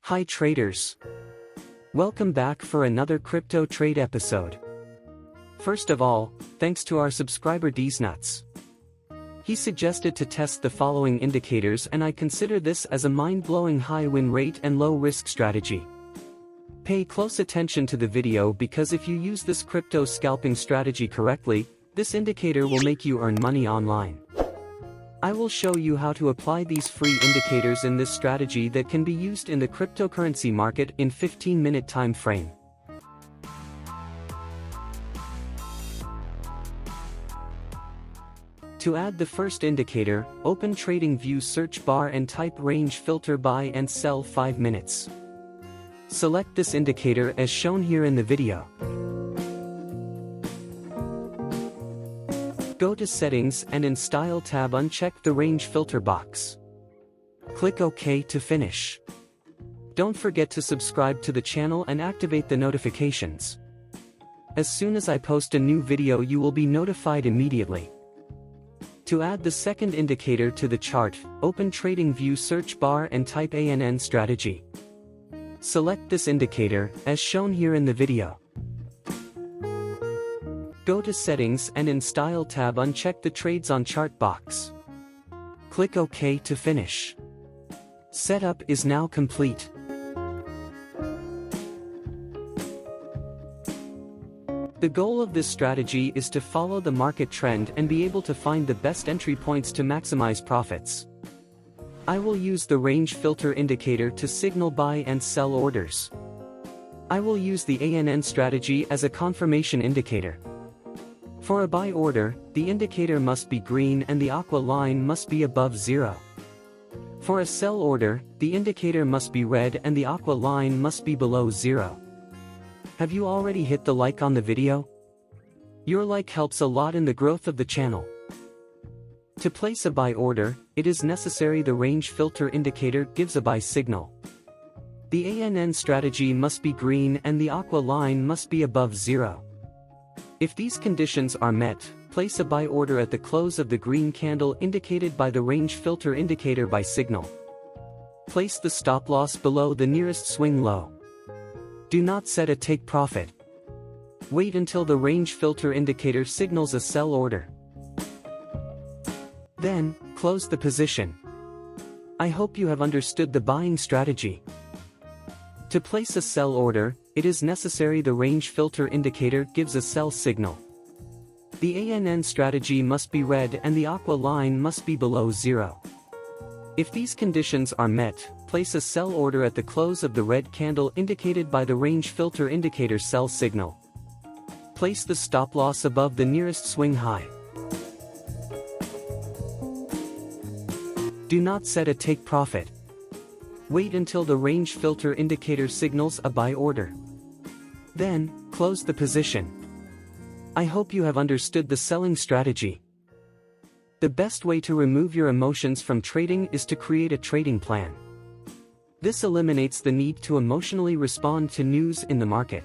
Hi traders. Welcome back for another crypto trade episode. First of all, thanks to our subscriber Dnuts. He suggested to test the following indicators and I consider this as a mind-blowing high win rate and low risk strategy. Pay close attention to the video because if you use this crypto scalping strategy correctly, this indicator will make you earn money online. I will show you how to apply these free indicators in this strategy that can be used in the cryptocurrency market in 15-minute time frame. To add the first indicator, open Tradingview search bar and type range filter buy and sell 5 minutes. Select this indicator as shown here in the video. Go to Settings and in Style tab uncheck the Range filter box. Click OK to finish. Don't forget to subscribe to the channel and activate the notifications. As soon as I post a new video you will be notified immediately. To add the second indicator to the chart, open Tradingview search bar and type ANN strategy. Select this indicator, as shown here in the video. Go to Settings and in Style tab uncheck the Trades on Chart box. Click OK to finish. Setup is now complete. The goal of this strategy is to follow the market trend and be able to find the best entry points to maximize profits. I will use the range filter indicator to signal buy and sell orders. I will use the ANN strategy as a confirmation indicator. For a buy order, the indicator must be green and the aqua line must be above 0. For a sell order, the indicator must be red and the aqua line must be below 0. Have you already hit the like on the video? Your like helps a lot in the growth of the channel. To place a buy order, it is necessary the range filter indicator gives a buy signal. The ANN strategy must be green and the aqua line must be above 0. If these conditions are met, place a buy order at the close of the green candle indicated by the range filter indicator buy signal. Place the stop loss below the nearest swing low. Do not set a take profit. Wait until the range filter indicator signals a sell order. Then, close the position. I hope you have understood the buying strategy. To place a sell order, it is necessary the range filter indicator gives a sell signal. The ANN strategy must be red and the aqua line must be below 0. If these conditions are met, place a sell order at the close of the red candle indicated by the range filter indicator sell signal. Place the stop loss above the nearest swing high. Do not set a take profit. Wait until the range filter indicator signals a buy order. Then, close the position. I hope you have understood the selling strategy. The best way to remove your emotions from trading is to create a trading plan. This eliminates the need to emotionally respond to news in the market.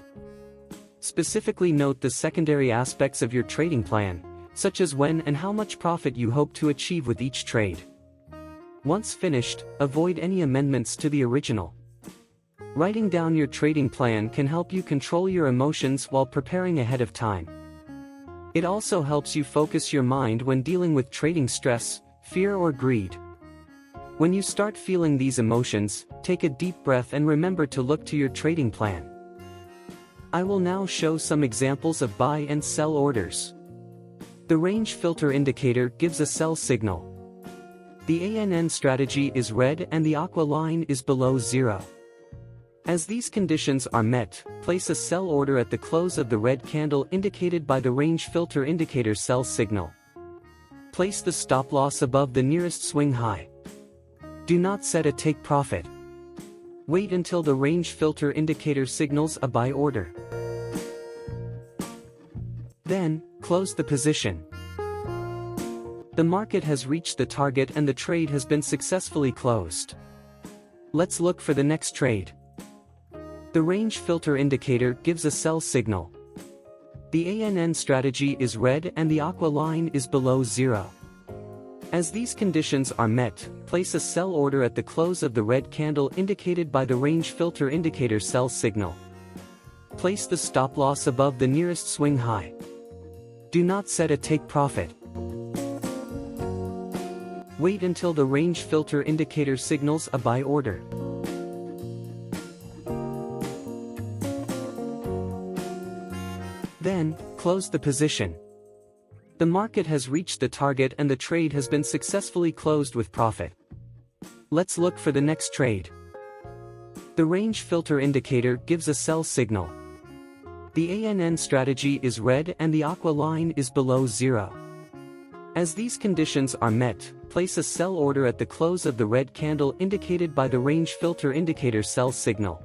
Specifically note the secondary aspects of your trading plan, such as when and how much profit you hope to achieve with each trade. Once finished, avoid any amendments to the original. Writing down your trading plan can help you control your emotions while preparing ahead of time. It also helps you focus your mind when dealing with trading stress, fear or greed. When you start feeling these emotions, take a deep breath and remember to look to your trading plan. I will now show some examples of buy and sell orders. The range filter indicator gives a sell signal. The ANN strategy is red and the aqua line is below 0. As these conditions are met, place a sell order at the close of the red candle indicated by the range filter indicator sell signal. Place the stop loss above the nearest swing high. Do not set a take profit. Wait until the range filter indicator signals a buy order. Then, close the position. The market has reached the target and the trade has been successfully closed. Let's look for the next trade. The range filter indicator gives a sell signal. The ANN strategy is red and the aqua line is below 0. As these conditions are met, place a sell order at the close of the red candle indicated by the range filter indicator sell signal. Place the stop loss above the nearest swing high. Do not set a take profit. Wait until the range filter indicator signals a buy order. Then, close the position. The market has reached the target and the trade has been successfully closed with profit. Let's look for the next trade. The range filter indicator gives a sell signal. The ANN strategy is red and the aqua line is below zero. As these conditions are met, place a sell order at the close of the red candle indicated by the range filter indicator sell signal.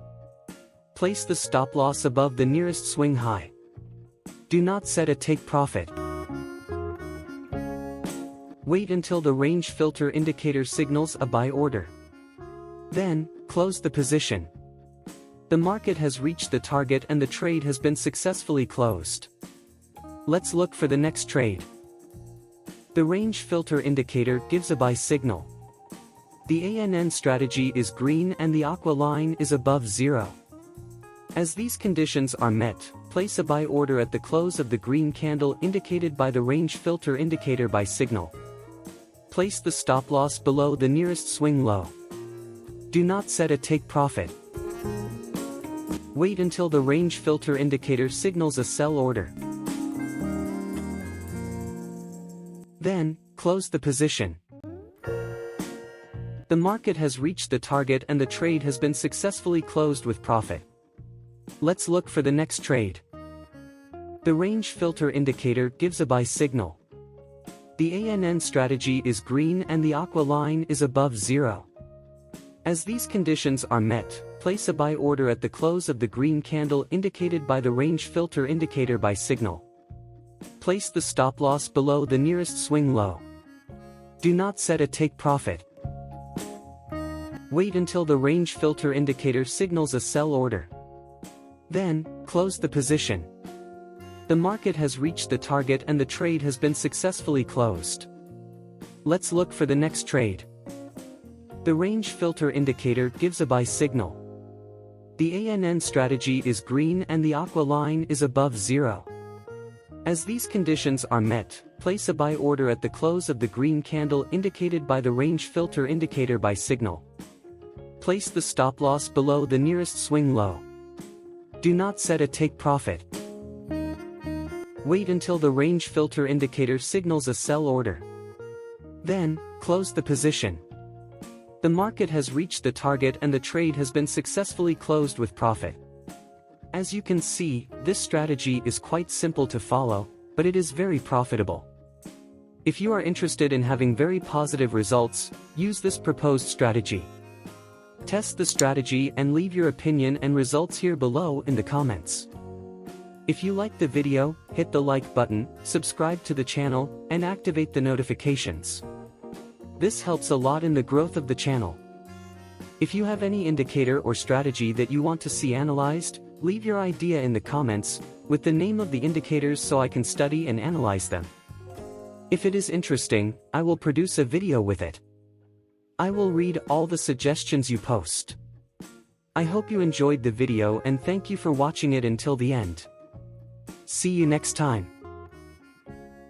Place the stop loss above the nearest swing high. Do not set a take profit. Wait until the range filter indicator signals a buy order. Then, close the position. The market has reached the target and the trade has been successfully closed. Let's look for the next trade. The range filter indicator gives a buy signal. The ANN strategy is green and the aqua line is above zero. As these conditions are met, place a buy order at the close of the green candle indicated by the range filter indicator buy signal. Place the stop loss below the nearest swing low. Do not set a take profit. Wait until the range filter indicator signals a sell order. Then, close the position. The market has reached the target and the trade has been successfully closed with profit. Let's look for the next trade. The range filter indicator gives a buy signal. The ANN strategy is green and the aqua line is above zero. As these conditions are met, place a buy order at the close of the green candle indicated by the range filter indicator buy signal. Place the stop loss below the nearest swing low. Do not set a take profit. Wait until the range filter indicator signals a sell order. Then, close the position. The market has reached the target and the trade has been successfully closed. Let's look for the next trade. The range filter indicator gives a buy signal. The ANN strategy is green and the aqua line is above zero. As these conditions are met, place a buy order at the close of the green candle indicated by the range filter indicator buy signal. Place the stop loss below the nearest swing low. Do not set a take profit. Wait until the range filter indicator signals a sell order. Then, close the position. The market has reached the target and the trade has been successfully closed with profit. As you can see, this strategy is quite simple to follow, but it is very profitable. If you are interested in having very positive results, use this proposed strategy. Test the strategy and leave your opinion and results here below in the comments. If you liked the video, hit the like button, subscribe to the channel, and activate the notifications. This helps a lot in the growth of the channel. If you have any indicator or strategy that you want to see analyzed, leave your idea in the comments, with the name of the indicators so I can study and analyze them. If it is interesting, I will produce a video with it. I will read all the suggestions you post. I hope you enjoyed the video and thank you for watching it until the end. See you next time.